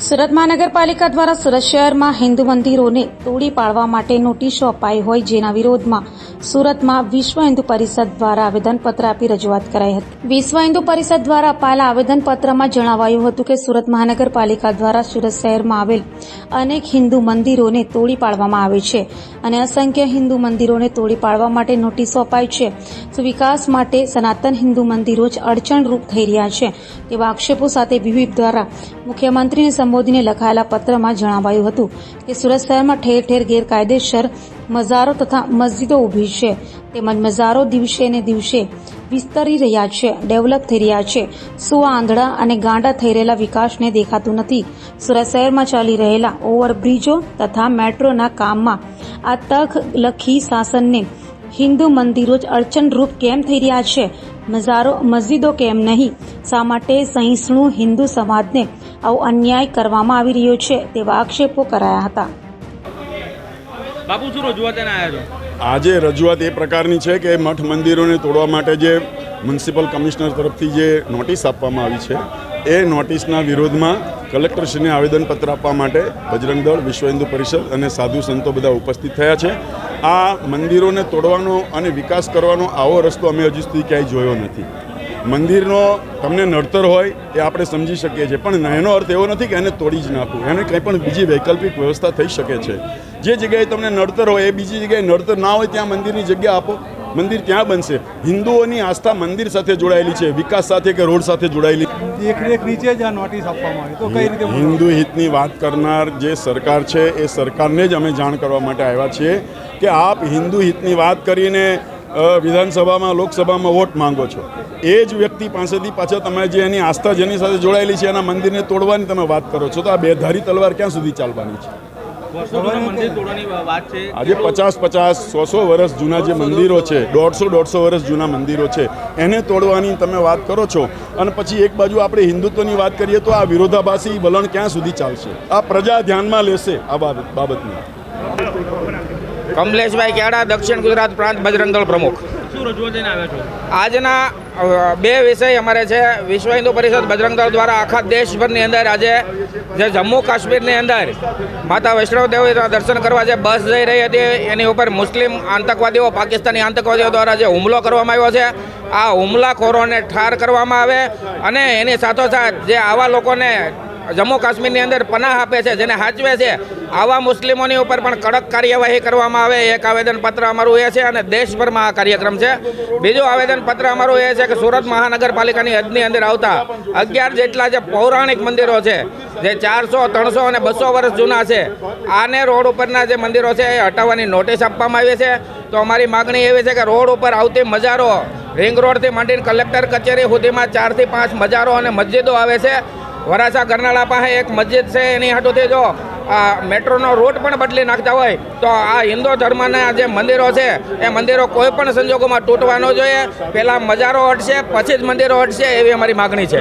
સુરત મહાનગરપાલિકા દ્વારા સુરત શહેરમાં હિન્દુ મંદિરોને તોડી પાડવા માટે નોટિસો અપાઈ હોય, જેના વિરોધમાં સુરતમાં વિશ્વ હિન્દુ પરિષદ દ્વારા આવેદનપત્ર આપી રજૂઆત કરાઈ હતી। વિશ્વ હિન્દુ પરિષદ દ્વારા અપાયેલા આવેદનપત્રમાં જણાવાયું હતું કે સુરત મહાનગરપાલિકા દ્વારા સુરત શહેરમાં આવેલ અનેક હિન્દુ મંદિરોને તોડી પાડવામાં આવે છે અને અસંખ્ય હિન્દુ મંદિરોને તોડી પાડવા માટે નોટિસો અપાઈ છે, તો વિકાસ માટે સનાતન હિન્દુ મંદિરો જ અડચણરૂપ થઈ રહ્યા છે તેવા આક્ષેપો સાથે વિવિધ દ્વારા મુખ્યમંત્રીને સંબોધીને લખાયેલા પત્રમાં જણાવાયું હતું કે સુરત શહેરમાં ઠેર ઠેર ગેરકાયદેસર મઝારો તથા મસ્જિદો ઊભી છે, તેમજ મઝારો દિવસે ને દિવસે વિસ્તરી રહ્યા છે, ડેવલપ થઈ રહ્યા છે। શું આંધળા અને ગાંડા થઈ રહેલા વિકાસને દેખાતું નથી? સુરત શહેરમાં ચાલી રહેલા ઓવરબ્રિજો તથા મેટ્રોના કામમાં આ તક લખી શાસનને હિન્દુ મંદિરો જ અડચણરૂપ કેમ થઈ રહ્યા છે? મઝારો મસ્જિદો કેમ નહીં? શા માટે સહિષ્ણુ હિન્દુ સમાજને આવો અન્યાય કરવામાં આવી રહ્યો છે તેવા આક્ષેપો કરાયા હતા। બાપુ, શું રજૂઆત આવ્યા છો? આજે રજૂઆત એ પ્રકારની છે કે મઠ મંદિરોને તોડવા માટે જે મ્યુનિસિપલ કમિશનર તરફથી જે નોટિસ આપવામાં આવી છે, એ નોટિસના વિરોધમાં કલેક્ટરશ્રીને આવેદનપત્ર આપવા માટે બજરંગ દળ, વિશ્વ હિન્દુ પરિષદ અને સાધુ સંતો બધા ઉપસ્થિત થયા છે। આ મંદિરોને તોડવાનો અને વિકાસ કરવાનો આવો રસ્તો અમે હજી સુધી ક્યાંય જોયો નથી। મંદિરનો તમને નડતર હોય એ આપણે સમજી શકીએ છીએ, પણ એનો અર્થ એવો નથી કે એને તોડી જ નાખવું, એને કંઈ પણ બીજી વૈકલ્પિક વ્યવસ્થા થઈ શકે છે। જે જગ્યાએ તમને નડતર હોય એ બીજી જગ્યાએ નડતર ના હોય ત્યાં મંદિરની જગ્યા આપો, મંદિર ત્યાં બનશે। હિન્દુઓની આસ્થા મંદિર સાથે જોડાયેલી છે, વિકાસ સાથે કે રોડ સાથે જોડાયેલી। દેખરેખ નીચે જ આ નોટિસ આપવામાં આવી તો કઈ રીતે હિન્દુ હિતની વાત કરનાર જે સરકાર છે એ સરકારને જ અમે જાણ કરવા માટે આવ્યા છીએ કે આપ હિન્દુ હિતની વાત કરીને વિધાનસભામાં, લોકસભામાં વોટ માંગો છો, એ જ વ્યક્તિ પાસેથી પાછા તમે જે એની આસ્થા જેની સાથે જોડાયેલી છે એના મંદિરને તોડવાની તમે વાત કરો છો, તો આ બેધારી તલવાર ક્યાં સુધી ચાલવાની છે? આજે 50-100 વર્ષ જૂના જે મંદિરો છે, 150 વર્ષ જૂના મંદિરો છે, એને તોડવાની તમે વાત કરો છો અને પછી એક બાજુ આપણે હિન્દુત્વની વાત કરીએ તો આ વિરોધાભાસી વલણ ક્યાં સુધી ચાલશે? આ પ્રજા ધ્યાનમાં લેશે આ બાબતને। કમલેશભાઈ કેડા, દક્ષિણ ગુજરાત પ્રાંત બજરંગ દળ પ્રમુખ। શું રજૂઆત લઈને આવ્યા છો? આજના બે વિષય અમારે છે। વિશ્વ હિન્દુ પરિષદ બજરંગ દળ દ્વારા આખા દેશભરની અંદર આજે જે જમ્મુ કાશ્મીરની અંદર માતા વૈષ્ણવ દેવીના દર્શન કરવા જે બસ જઈ રહી હતી, એની ઉપર મુસ્લિમ આતંકવાદીઓ, પાકિસ્તાની આતંકવાદીઓ દ્વારા જે હુમલો કરવામાં આવ્યો છે, આ હુમલાખોરોને ઠાર કરવામાં આવે અને એની સાથોસાથ જે આવા લોકોને જમ્મુ કાશ્મીરની અંદર પનાહ આપે છે, જેને સાચવે છે, આવા મુસ્લિમોની ઉપર પણ કડક કાર્યવાહી કરવામાં આવે, એક આવેદનપત્ર અમારું એ છે અને દેશભરમાં આ કાર્યક્રમ છે। બીજું આવેદનપત્ર અમારું એ છે કે સુરત મહાનગરપાલિકાની હદની અંદર આવતા 11 જેટલા જે પૌરાણિક મંદિરો છે, જે 400, 300 અને 200 વર્ષ જૂના છે, આને રોડ ઉપરના જે મંદિરો છે એ હટાવવાની નોટિસ આપવામાં આવી છે। તો અમારી માગણી એવી છે કે રોડ ઉપર આવતી મજારો, રિંગ રોડથી માંડીને કલેક્ટર કચેરી સુધીમાં 4 થી 5 મજારો અને મસ્જિદો આવે છે। વરાછા ગરનાળા પાસે એક મસ્જિદ છે, એની હાટુથી જો આ મેટ્રોનો રૂટ પણ બદલી નાખતા હોય તો આ હિન્દુ ધર્મના જે મંદિરો છે એ મંદિરો કોઈ પણ સંજોગોમાં તૂટવા ન જોઈએ। પહેલાં મજારો હટશે, પછી જ મંદિરો હટશે, એવી અમારી માગણી છે।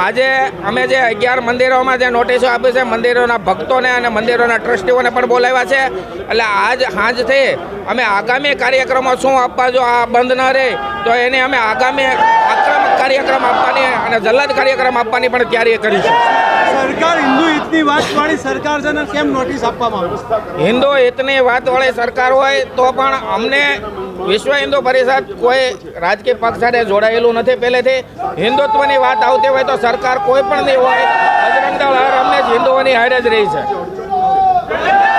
આજે અમે જે 11 મંદિરોમાં જે નોટિસો આપી છે, મંદિરોના ભક્તોને અને મંદિરોના ટ્રસ્ટીઓને પણ બોલાવ્યા છે। એટલે આજ સાંજથી અમે આગામી કાર્યક્રમો શું આપવા, જો આ બંધ ન રહે તો એને અમે આગામી આક્રમક કાર્યક્રમ આપવાની અને જલદ કાર્યક્રમ આપવાની પણ તૈયારી કરીશું। સરકાર હિન્દુ હિતની વાતવાળી સરકાર છે ને કેમ નોટિસ આપવામાં આવે? હિન્દુ હિતની વાતવાળી સરકાર હોય તો પણ અમને વિશ્વ હિન્દુ પરિષદ કોઈ રાજકીય પક્ષ સાથે જોડાયેલું નથી। પહેલેથી હિન્દુત્વની વાત આવતી હોય તો સરકાર કોઈ પણ નહીં હોય, બજરંગ દળ હંમેશ હિન્દુઓની હારે જ રહી છે।